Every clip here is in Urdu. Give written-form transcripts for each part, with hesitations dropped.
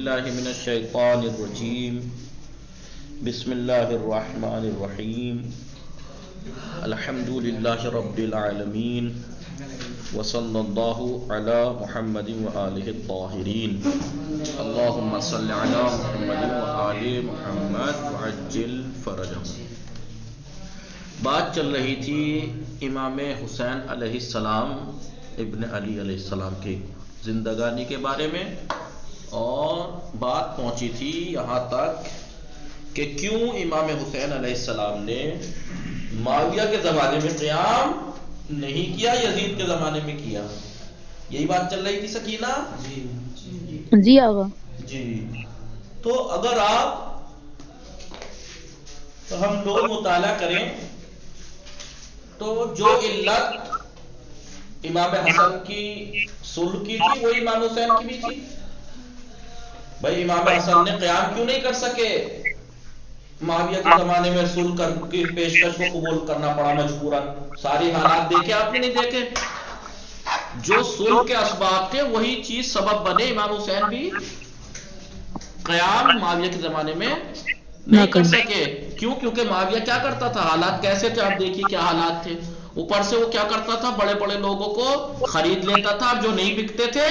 باللہ من الشیطان الرجیم بسم اللہ الرحمن الرحیم الحمد للہ رب العالمین وصلی اللہ علی محمد وآلہ الطاہرین اللہم صل علی محمد وآل محمد وعجل فرجہم۔ بات چل رہی تھی امام حسین علیہ السلام ابن علی علیہ السلام کی زندگانی کے بارے میں، اور بات پہنچی تھی یہاں تک کہ کیوں امام حسین علیہ السلام نے معاویہ کے زمانے میں قیام نہیں کیا، یزید کے زمانے میں کیا۔ یہی بات چل رہی تھی سکینہ؟ جی آقا جی۔ تو اگر ہم لوگ مطالعہ کریں تو جو علت امام حسن کی صلح کی تھی وہ امام حسین کی بھی تھی۔ بھائی امام حسن نے قیام کیوں نہیں کر سکے؟ معاویہ کے زمانے میں صلح کر کی پیشکش کو قبول کرنا پڑا مجبوراً۔ ساری حالات دیکھے آپ نے؟ نہیں دیکھے؟ جو صلح کے اسباب تھے وہی چیز سبب بنے امام حسین بھی قیام معاویہ کے زمانے میں نہیں کر سکے۔ کیوں؟ کیونکہ معاویہ کیا کرتا تھا، حالات کیسے تھے آپ دیکھیے کیا حالات تھے۔ اوپر سے وہ کیا کرتا تھا، بڑے بڑے لوگوں کو خرید لیتا تھا، جو نہیں بکتے تھے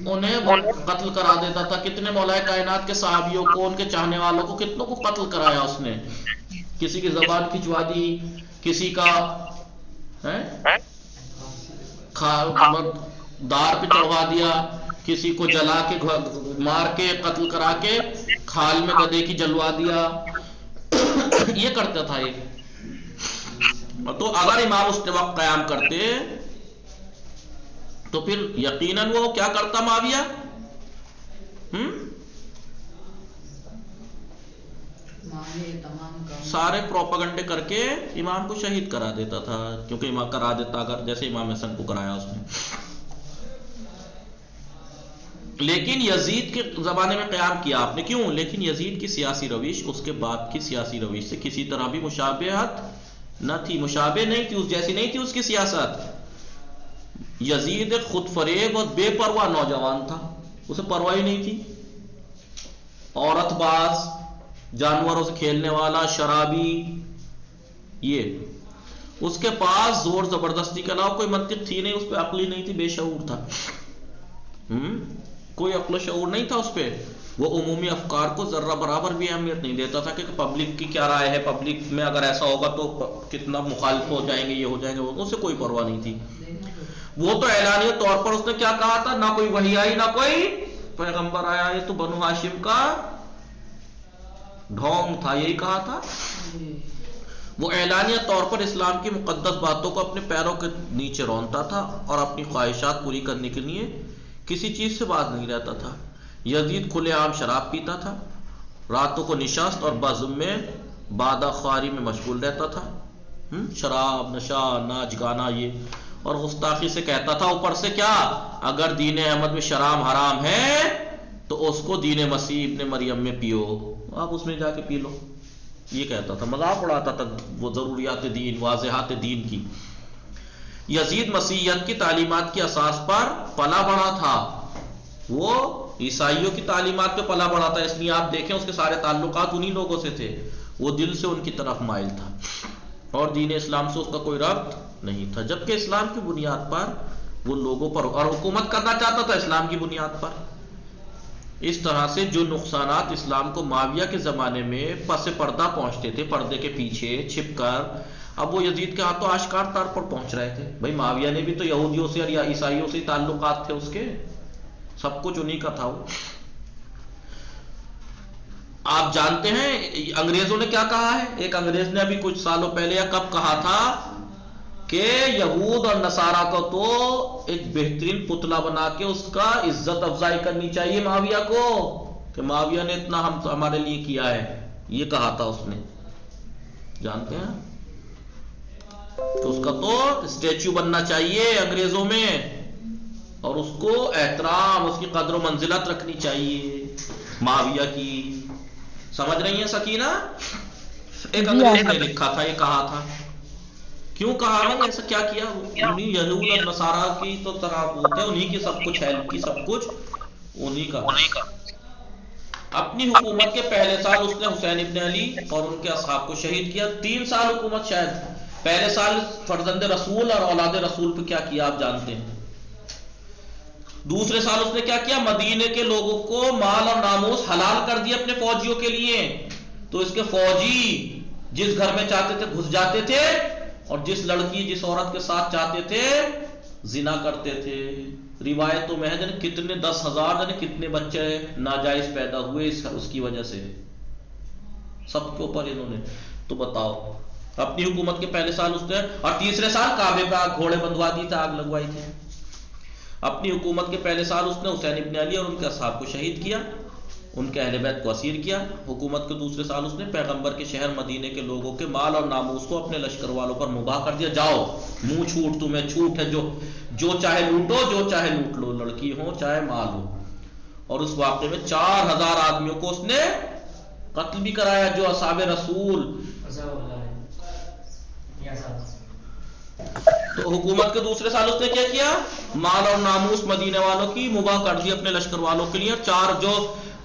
انہیں وہ قتل کرا دیتا تھا۔ کتنے مولا کائنات کے صحابیوں کو، ان کے چاہنے والوں کو، کتنوں کو قتل کرایا اس نے۔ کسی کی زبان کھچوا دی، کسی کا دار پہ چڑھوا دیا، کسی کو جلا کے مار کے قتل کرا کے کھال میں گدے کی جلوا دیا، یہ کرتا تھا یہ۔ تو اگر امام اس وقت قیام کرتے تو پھر یقیناً وہ کیا کرتا معاویہ؟ سارے پروپیگنڈے کر کے امام کو شہید کرا دیتا تھا، کیونکہ امام کرا دیتا اگر جیسے امام حسن کو کرایا اس نے۔ لیکن یزید کے زمانے میں قیام کیا آپ نے، کیوں؟ لیکن یزید کی سیاسی روش اس کے باپ کی سیاسی روش سے کسی طرح بھی مشابہت نہ تھی، مشابہ نہیں تھی، اس جیسی نہیں تھی اس کی سیاست۔ یزید ایک خود فریب اور بے پرواہ نوجوان تھا، اسے پرواہ ہی نہیں تھی۔ عورت باز، جانوروں سے کھیلنے والا، شرابی، یہ اس کے پاس زور زبردستی کے علاوہ کوئی منطق تھی نہیں، اس پہ عقل ہی نہیں تھی، بے شعور تھا۔ کوئی عقل و شعور نہیں تھا اس پہ۔ وہ عمومی افکار کو ذرہ برابر بھی اہمیت نہیں دیتا تھا کہ پبلک کی کیا رائے ہے، پبلک میں اگر ایسا ہوگا تو کتنا مخالف ہو جائیں گے، یہ ہو جائیں گے، اسے کوئی پرواہ نہیں تھی۔ وہ تو اعلانیہ طور پر اس نے کیا کہا تھا، نہ کوئی وحی آئی نہ کوئی پیغمبر آیا، یہ تو بنو ہاشم کا ڈھونگ تھا، یہی کہا تھا۔ وہ اعلانیہ طور پر اسلام کی مقدس باتوں کو اپنے پیروں کے نیچے رونتا تھا اور اپنی خواہشات پوری کرنے کے لیے کسی چیز سے باز نہیں رہتا تھا۔ یزید کھلے عام شراب پیتا تھا، راتوں کو نشست اور بزم میں بادہ خواری میں مشغول رہتا تھا، شراب، نشہ، ناچ گانا، یہ، اور گستاخی سے کہتا تھا اوپر سے کیا، اگر دین احمد میں شراب حرام ہے تو اس کو دین مسیح ابن مریم میں پیو، آپ اس میں جا کے پی لو، یہ کہتا تھا، مذاق اڑاتا تھا وہ ضروریات دین، واضحات دین کی۔ یزید مسیحیت کی تعلیمات کی اساس پر پلا بڑھا تھا، وہ عیسائیوں کی تعلیمات پہ پلا بڑھا تھا، اس لیے آپ دیکھیں اس کے سارے تعلقات انہی لوگوں سے تھے، وہ دل سے ان کی طرف مائل تھا اور دین اسلام سے اس کا کوئی ربط نہیں تھا، جبکہ اسلام کی بنیاد پر وہ لوگوں پر اور حکومت کرنا چاہتا تھا اسلام کی بنیاد پر۔ اس طرح سے جو نقصانات اسلام کو معاویہ کے زمانے میں پس پردہ پہنچتے تھے، پردے کے پیچھے چھپ کر، اب وہ یزید کے ہاتھوں آشکار طور پر پہنچ رہے تھے۔ بھائی معاویہ نے بھی تو یہودیوں سے یا عیسائیوں سے تعلقات تھے، اس کے سب کچھ انہی کا تھا وہ۔ آپ جانتے ہیں انگریزوں نے کیا کہا ہے؟ ایک انگریز نے ابھی کچھ سالوں پہلے یا کب کہا تھا کہ یہود اور نصارہ کو تو ایک بہترین پتلا بنا کے اس کا عزت افزائی کرنی چاہیے معاویہ کو، کہ معاویہ نے اتنا ہمارے لیے کیا ہے، یہ کہا تھا اس نے، جانتے ہیں؟ کہ اس کا تو اسٹیچو بننا چاہیے انگریزوں میں، اور اس کو احترام، اس کی قدر و منزلت رکھنی چاہیے معاویہ کی۔ سمجھ رہی ہیں سکینہ؟ ایک انگریز نے لکھا تھا، یہ کہا تھا۔ کیوں کہا ہے ایسا، کیا کیا؟ انہی یہود اور نصارہ کی تو طرح ہوتے ہیں، انہی کی سب کچھ ہے، ان کی سب کچھ انہی کا۔ اپنی حکومت کے پہلے سال اس نے حسین ابن علی اور ان کے اصحاب کو شہید کیا. 3 سال حکومت شاید. پہلے سال فرزند رسول اور اولاد رسول پہ کیا کیا آپ جانتے ہیں. دوسرے سال اس نے کیا کیا؟ مدینے کے لوگوں کو مال اور ناموس حلال کر دیا اپنے فوجیوں کے لیے. تو اس کے فوجی جس گھر میں چاہتے تھے گھس جاتے تھے اور جس لڑکی جس عورت کے ساتھ چاہتے تھے زنا کرتے تھے. روایتوں میں ہے کتنے 10,000 کتنے بچے ناجائز پیدا ہوئے اس کی وجہ سے سب کے اوپر انہوں نے. تو بتاؤ اپنی حکومت کے پہلے سال اس نے، اور تیسرے سال کعبے پہ گھوڑے بندھوا دی تھے، آگ لگوائی تھی. اپنی حکومت کے پہلے سال اس نے حسین ابن علی اور ان کے اصحاب کو شہید کیا، ان کے اہل بیت کو اسیر کیا. حکومت کے دوسرے سال اس نے پیغمبر کے شہر مدینے کے لوگوں کے مال اور ناموس کو اپنے لشکر والوں پر مباح کر دیا. جاؤ منہ چھوٹ، تمہیں چھوٹ ہے، جو چاہے لوٹو، جو چاہے لوٹ لو، لڑکی ہو چاہے مال ہو. اور اس واقعے میں 4,000 آدمیوں کو اس نے قتل بھی کرایا جو اصحاب رسول. تو حکومت کے دوسرے سال اس نے کیا کیا؟ مال اور ناموس مدینے والوں کی مباح کر دی اپنے لشکر والوں کے لیے. 4 جو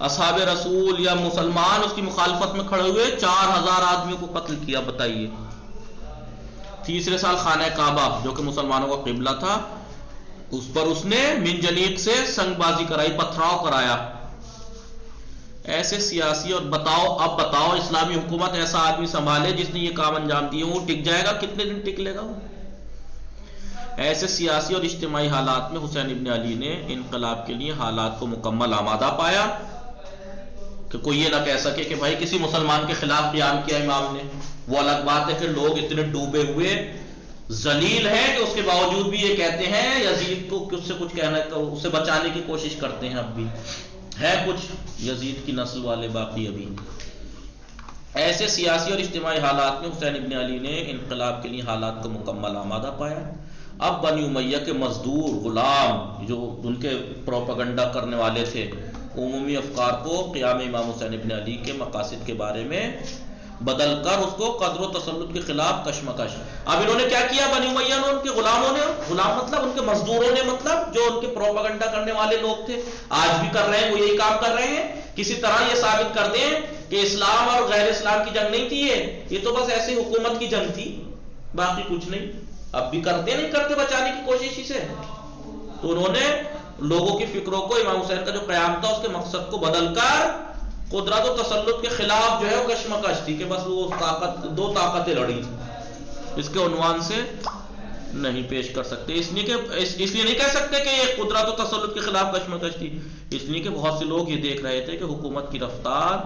اصحاب رسول یا مسلمان اس کی مخالفت میں کھڑے ہوئے 4,000 آدمیوں کو قتل کیا. بتائیے. تیسرے سال خانہ کعبہ جو کہ مسلمانوں کا قبلہ تھا اس پر اس نے منجنیق سے سنگ بازی کرائی، پتھراؤ کرایا. ایسے سیاسی. اور اب بتاؤ اسلامی حکومت ایسا آدمی سنبھالے جس نے یہ کام انجام دیے، وہ ٹک جائے گا؟ کتنے دن ٹک لے گا وہ؟ ایسے سیاسی اور اجتماعی حالات میں حسین ابن علی نے انقلاب کے لیے حالات کو مکمل آمادہ پایا کہ کوئی یہ نہ کہہ سکے کہ بھائی کسی مسلمان کے خلاف قیام کیا امام نے. وہ الگ بات ہے کہ لوگ اتنے ڈوبے ہوئے ذلیل ہیں کہ اس کے باوجود بھی یہ کہتے ہیں یزید کو اس سے کچھ کہنا، اسے بچانے کی کوشش کرتے ہیں. اب بھی ہے کچھ یزید کی نسل والے باقی ابھی. ایسے سیاسی اور اجتماعی حالات میں حسین ابن علی نے انقلاب کے لیے حالات کو مکمل آمادہ پایا. اب بنی امیہ کے مزدور غلام جو ان کے پروپیگنڈا کرنے والے تھے عمومی افکار کو قیام امام حسین ابن علی کے مقاصد کے بارے میں بدل کر اس کو قدر و تسلط کے خلاف کشمکش. اب انہوں نے کیا کیا؟ بنی امیہ نے ان کے غلاموں نے، غلام مطلب ان کے مزدوروں نے، مطلب جو ان کے پروپیگنڈا کرنے والے لوگ تھے، آج بھی کر رہے ہیں، وہ یہی کام کر رہے ہیں. کسی طرح یہ ثابت کر دیں کہ اسلام اور غیر اسلام کی جنگ نہیں تھی، یہ تو بس ایسی حکومت کی جنگ تھی، باقی کچھ نہیں. اب بھی کرتے نہیں کرتے بچانے کی کوشش ہی سے. تو انہوں نے لوگوں کی فکروں کو امام حسین کا جو قیام تھا اس کے مقصد کو بدل کر قدرت و تسلط کے خلاف جو ہے وہ کشمکش تھی کہ بس وہ دو طاقتیں لڑی، اس کے عنوان سے نہیں پیش کر سکتے. اس لیے نہیں کہہ سکتے کہ یہ قدرت و تسلط کے خلاف کشمکش تھی، اس لیے کہ بہت سے لوگ یہ دیکھ رہے تھے کہ حکومت کی رفتار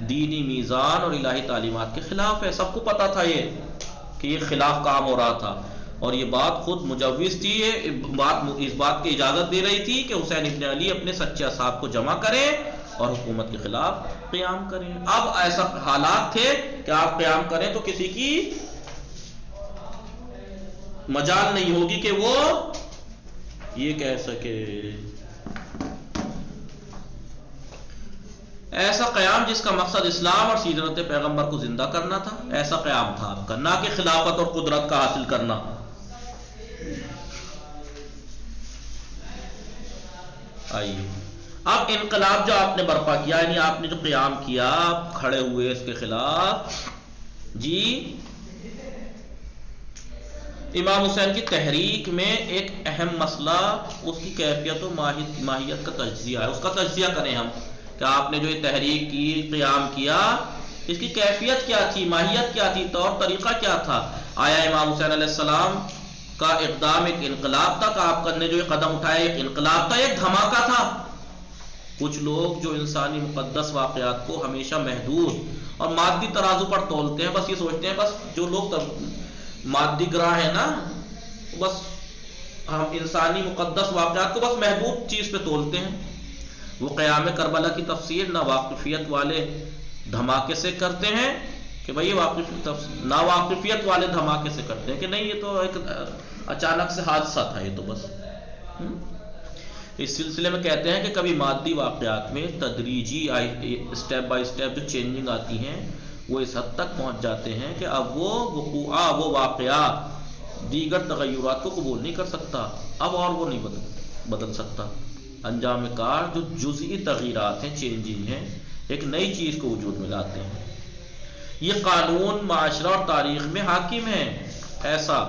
دینی میزان اور الہی تعلیمات کے خلاف ہے. سب کو پتا تھا یہ کہ یہ خلاف کام ہو رہا تھا، اور یہ بات خود مجوز تھی، اس بات کی اجازت دے رہی تھی کہ حسین ابن علی اپنے سچے اصحاب کو جمع کریں اور حکومت کے خلاف قیام کریں. اب ایسا حالات تھے کہ آپ قیام کریں تو کسی کی مجال نہیں ہوگی کہ وہ یہ کہہ سکے. ایسا قیام جس کا مقصد اسلام اور سیرت پیغمبر کو زندہ کرنا تھا، ایسا قیام تھا آپ کا، نہ کہ خلافت اور قدرت کا حاصل کرنا. آئیے اب انقلاب جو آپ نے برپا کیا، یعنی آپ نے جو قیام کیا، آپ کھڑے ہوئے اس کے خلاف. جی امام حسین کی تحریک میں ایک اہم مسئلہ اس کی کیفیت و ماہیت کا تجزیہ ہے. اس کا تجزیہ کریں ہم کہ آپ نے جو یہ تحریک کی، قیام کیا، اس کی کیفیت کیا تھی، ماہیت کیا تھی، طور طریقہ کیا تھا. آیا امام حسین علیہ السلام کا اقدام ایک انقلاب تھا کہ آپ نے جو یہ قدم اٹھایا ایک انقلاب تھا، ایک دھماکہ تھا. کچھ لوگ جو انسانی مقدس واقعات کو ہمیشہ محدود اور مادی ترازو پر تولتے ہیں، بس یہ سوچتے ہیں، بس جو لوگ مادی گراہ ہیں نا، بس ہم انسانی مقدس واقعات کو بس محدود چیز پہ تولتے ہیں. وہ قیام کربلا کی تفسیر ناواقفیت والے دھماکے سے کرتے ہیں کہ بھئی ناواقفیت والے دھماکے سے کرتے ہیں کہ نہیں یہ تو ایک اچانک سے حادثہ تھا، یہ تو بس. اس سلسلے میں کہتے ہیں کہ کبھی مادی واقعات میں تدریجی اسٹیپ بائی اسٹیپ جو چینجنگ آتی ہیں وہ اس حد تک پہنچ جاتے ہیں کہ اب وہ واقعہ دیگر تغیرات کو قبول نہیں کر سکتا، اب اور وہ نہیں بدل سکتا. انجام کار جو جزئی تغیرات ہیں، چینجنگ ہیں، ایک نئی چیز کو وجود میں لاتے ہیں. یہ قانون معاشرہ اور تاریخ میں حاکم ہے. ایسا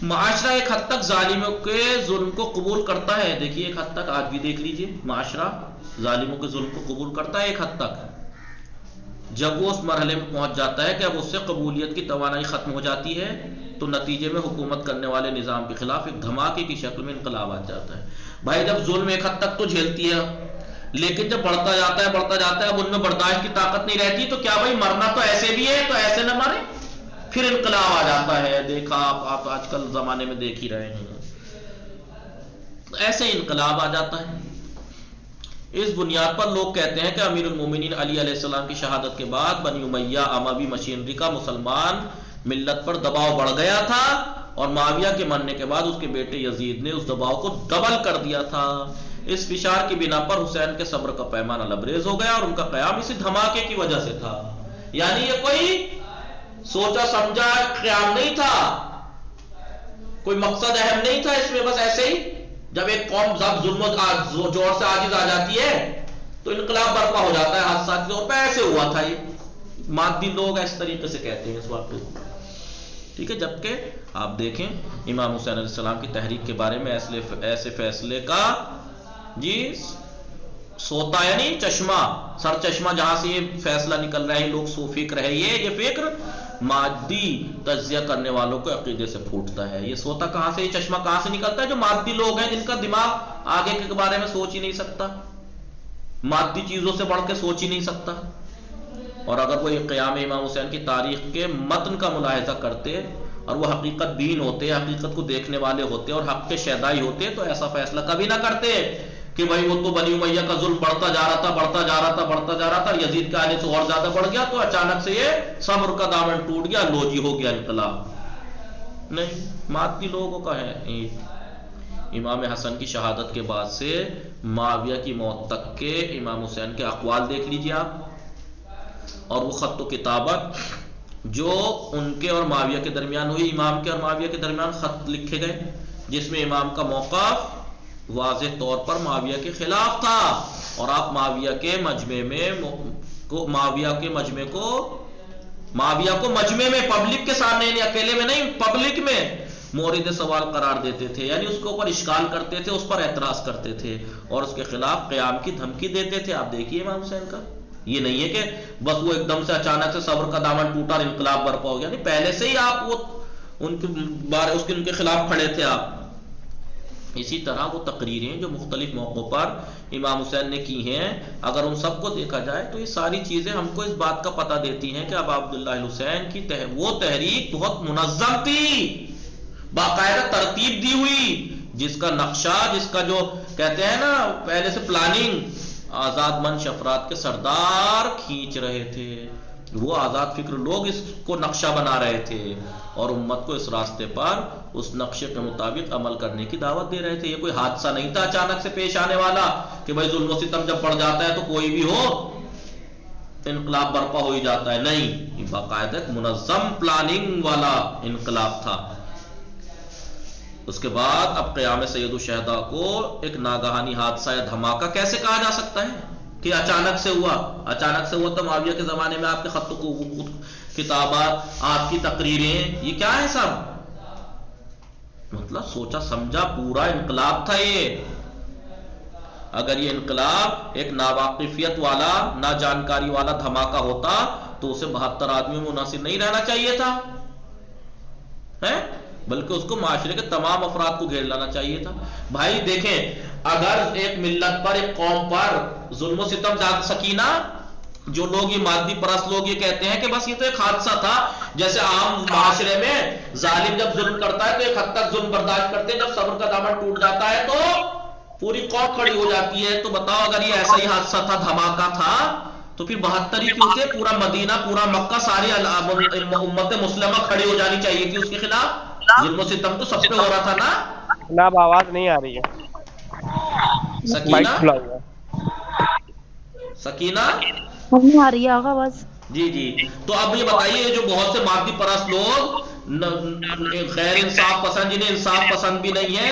معاشرہ ایک حد تک ظالموں کے ظلم کو قبول کرتا ہے. دیکھیے ایک حد تک آج بھی دیکھ لیجئے معاشرہ ظالموں کے ظلم کو قبول کرتا ہے ایک حد تک. جب وہ اس مرحلے میں پہنچ جاتا ہے کہ اب اس سے قبولیت کی توانائی ختم ہو جاتی ہے تو نتیجے میں حکومت کرنے والے نظام کے خلاف ایک دھماکے کی شکل میں انقلاب آ جاتا ہے. بھائی جب ظلم ایک حد تک تو جھیلتی ہے لیکن جب بڑھتا جاتا ہے اب ان میں برداشت کی طاقت نہیں رہتی تو کیا بھائی مرنا تو ایسے بھی ہے تو ایسے نہ مرے, پھر انقلاب آ جاتا ہے. دیکھا آپ آج کل زمانے میں دیکھ ہی رہے ہیں, ایسے انقلاب آ جاتا ہے. اس بنیاد پر لوگ کہتے ہیں کہ امیر المومنین علی علیہ السلام کی شہادت کے بعد بنی امیہ اموی مشینری کا مسلمان ملت پر دباؤ بڑھ گیا تھا اور معاویہ کے مرنے کے بعد اس کے بیٹے یزید نے اس دباؤ کو ڈبل کر دیا تھا. اس فشار کی بنا پر حسین کے صبر کا پیمانہ لبریز ہو گیا اور ان کا قیام اسی دھماکے کی وجہ سے تھا. یعنی یہ کوئی سوچا سمجھا قیام نہیں تھا, کوئی مقصد اہم نہیں تھا اس میں, بس ایسے ہی جب ایک قوم ظلم و جور سے عاجز آ جاتی ہے تو انقلاب برپا ہو جاتا ہے حادثاتی طور پہ. ایسے ہوا تھا, یہ مادی لوگ اس طریقے سے کہتے ہیں اس وقت. ٹھیک ہے, جبکہ آپ دیکھیں امام حسین علیہ السلام کی تحریک کے بارے میں ایسے فیصلے کا سوتا یعنی چشمہ سر چشمہ جہاں سے یہ فیصلہ نکل رہا ہے, لوگ سو فکر ہے یہ فکر مادی تجزیہ کرنے والوں کو عقیدے سے پھوٹتا ہے. یہ سوتا کہاں سے, یہ چشمہ کہاں سے نکلتا ہے؟ جو مادی لوگ ہیں جن کا دماغ آگے کے بارے میں سوچ ہی نہیں سکتا, مادی چیزوں سے بڑھ کے سوچ ہی نہیں سکتا. اور اگر وہ قیام امام حسین کی تاریخ کے متن کا ملاحظہ کرتے اور وہ حقیقت بین ہوتے, حقیقت کو دیکھنے والے ہوتے اور حق کے شیدائی ہوتے تو ایسا فیصلہ کبھی نہ کرتے کہ بھائی وہ تو بنی امیہ کا ظلم بڑھتا جا رہا تھا یزید کے آنے سے اور زیادہ بڑھ گیا تو اچانک سے یہ صبر کا دامن ٹوٹ گیا, لو جی ہو گیا انقلاب. نہیں, مادی لوگوں کا ہے. امام حسن کی شہادت کے بعد سے معاویہ کی موت تک کے امام حسین کے اقوال دیکھ لیجئے آپ, اور وہ خط و کتابت جو ان کے اور معاویہ کے درمیان ہوئی. امام کے اور معاویہ کے درمیان خط لکھے گئے جس میں امام کا موقف واضح طور پر معاویہ کے خلاف تھا, اور آپ معاویہ کو مجمع میں پبلک کے سامنے, یعنی اکیلے میں نہیں, پبلک میں مورد سوال قرار دیتے تھے. یعنی اس کے اوپر اشکال کرتے تھے, اس پر اعتراض کرتے تھے اور اس کے خلاف قیام کی دھمکی دیتے تھے. آپ دیکھیے امام حسین کا یہ نہیں ہے کہ بس وہ ایک دم سے اچانک سے صبر کا دامن ٹوٹا اور انقلاب برپا ہو گیا. نہیں, پہلے سے ہی آپ وہ ان کے خلاف کھڑے تھے آپ. اسی طرح وہ تقریریں جو مختلف موقعوں پر امام حسین نے کی ہیں, اگر ان سب کو دیکھا جائے تو یہ ساری چیزیں ہم کو اس بات کا پتہ دیتی ہیں کہ اب عبداللہ الحسین کی وہ تحریک بہت منظم تھی, باقاعدہ ترتیب دی ہوئی, جس کا نقشہ, جس کا جو کہتے ہیں نا پہلے سے پلاننگ آزاد منش افراد کے سردار کھینچ رہے تھے. وہ آزاد فکر لوگ اس کو نقشہ بنا رہے تھے اور امت کو اس راستے پر اس نقشے کے مطابق عمل کرنے کی دعوت دے رہے تھے. یہ کوئی حادثہ نہیں تھا اچانک سے پیش آنے والا کہ بھائی ظلم و ستم جب پڑ جاتا ہے تو کوئی بھی ہو انقلاب برپا ہو ہی جاتا ہے. نہیں, یہ باقاعدہ منظم پلاننگ والا انقلاب تھا. اس کے بعد اب قیام سید الشہداء کو ایک ناگہانی حادثہ یا دھماکہ کیسے کہا جا سکتا ہے کہ اچانک سے ہوا تو معاویہ کے زمانے میں آپ کے خط و کتابات, آپ کی تقریریں, یہ کیا ہے سب؟ مطلب سوچا سمجھا پورا انقلاب تھا یہ. اگر یہ انقلاب ایک ناواقفیت والا, نا جانکاری والا دھماکہ ہوتا تو اسے 72 آدمیوں میں منحصر نہیں رہنا چاہیے تھا, بلکہ اس کو معاشرے کے تمام افراد کو گھیر لانا چاہیے تھا. بھائی دیکھیں, اگر ایک ملت پر, ایک قوم پر ظلم و ستم زیادہ سکینہ, جو لوگ یہ مادی پرست لوگ یہ کہتے ہیں کہ بس یہ تو ایک حادثہ تھا, جیسے عام معاشرے میں ظالم جب ظلم کرتا ہے تو ایک حد تک ظلم برداشت کرتے ہیں, جب صبر کا دامن ٹوٹ جاتا ہے تو پوری قوم کھڑی ہو جاتی ہے. تو بتاؤ اگر یہ ایسا ہی حادثہ تھا, دھماکہ تھا, تو پھر 72 ہی کیوں تھے؟ پورا مدینہ, پورا مکہ, ساری امت مسلمہ کھڑی ہو جانی چاہیے تھی اس کے خلاف. ظلم و ستم تو سب پہ ہو رہا تھا نا. جناب آواز نہیں آ رہی ہے, سکینہ نہیں آ رہی ہے آقا بس. جی. تو اب یہ بتائیے, جو بہت سے مادی پرست لوگ, غیر انصاف پسند, جنہیں انصاف پسند بھی نہیں ہے,